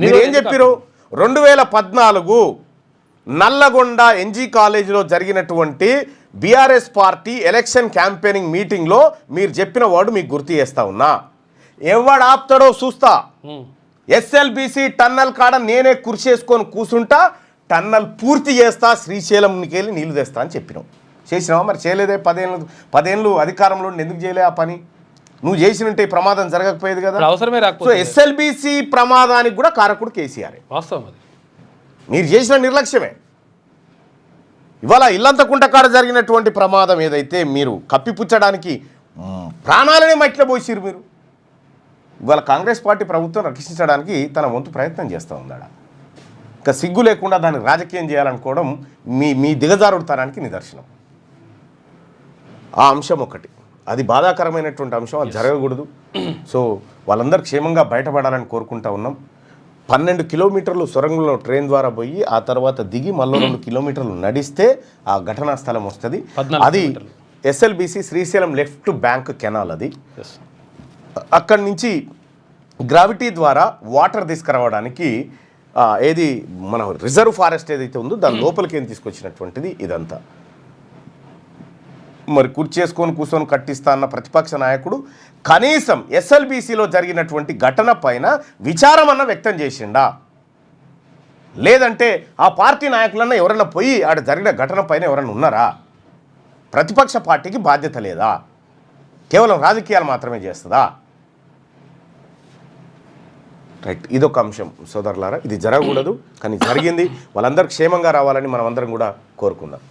మీరేం చెప్పారు 2014 నల్లగొండ ఎన్జీ కాలేజీలో జరిగినటువంటి బీఆర్ఎస్ పార్టీ ఎలక్షన్ క్యాంపెయినింగ్ మీటింగ్లో మీరు చెప్పిన వర్డ్ మీకు గుర్తు చేస్తా ఉన్నా. ఎవడు ఆపుతాడో చూస్తా, ఎస్ఎల్బీసీ టన్నల్ కాడ నేనే కుర్చేసుకొని కూర్చుంటా, టన్నల్ పూర్తి చేస్తా, శ్రీశైలంకి వెళ్ళి నీళ్లు తెస్తా అని చెప్పినావు. చేసినావా? మరి చేయలేదే. 10 ఏళ్ళు అధికారంలో ఎందుకు చేయలే ఆ పని? నువ్వు చేసినంటే ఈ ప్రమాదం జరగకపోయేది కదా. అవసరమే సో ఎస్ఎల్బీసీ ప్రమాదానికి కూడా కారకుడు కేసీఆర్. వాస్తవం అది. మీరు చేసిన నిర్లక్ష్యమే. ఇవాళ ఇల్లంతకుంట కాడ జరిగినటువంటి ప్రమాదం ఏదైతే మీరు కప్పిపుచ్చడానికి ప్రాణాలనే మట్టిలో పోసిరు మీరు. ఇవాళ కాంగ్రెస్ పార్టీ ప్రభుత్వం రక్షించడానికి తన వంతు ప్రయత్నం చేస్తూ ఉందాడ. ఇంకా సిగ్గు లేకుండా దాన్ని రాజకీయం చేయాలనుకోవడం మీ దిగజారుడుతనానికి నిదర్శనం. ఆ అంశం ఒకటి, అది బాధాకరమైనటువంటి అంశం, అది జరగకూడదు. సో వాళ్ళందరూ క్షేమంగా బయటపడాలని కోరుకుంటా ఉన్నాం. 12 కిలోమీటర్లు సొరంగంలో ట్రైన్ ద్వారా పోయి ఆ తర్వాత దిగి మళ్ళీ 2 కిలోమీటర్లు నడిస్తే ఆ ఘటనా స్థలం వస్తుంది. అది SLBC Srisailam left bank canal. అది అక్కడి నుంచి గ్రావిటీ ద్వారా వాటర్ తీసుకురావడానికి ఏది మన రిజర్వ్ ఫారెస్ట్ ఏదైతే ఉందో దాని లోపలికి ఏం తీసుకొచ్చినటువంటిది ఇదంతా. మరి కూర్చేసుకొని కూర్చొని కట్టిస్తా అన్న ప్రతిపక్ష నాయకుడు కనీసం ఎస్ఎల్బీసీలో జరిగినటువంటి ఘటన పైన విచారం అన్న వ్యక్తం చేసిండా? లేదంటే ఆ పార్టీ నాయకులన్నా ఎవరైనా పోయి ఆడ జరిగిన ఘటన పైన ఎవరైనా ఉన్నారా? ప్రతిపక్ష పార్టీకి బాధ్యత లేదా? కేవలం రాజకీయాలు మాత్రమే చేస్తుందా? రైట్, ఇదొక అంశం సోదరులారా. ఇది జరగకూడదు, కానీ జరిగింది. వాళ్ళందరూ క్షేమంగా రావాలని మనం అందరం కూడా కోరుకుందాం.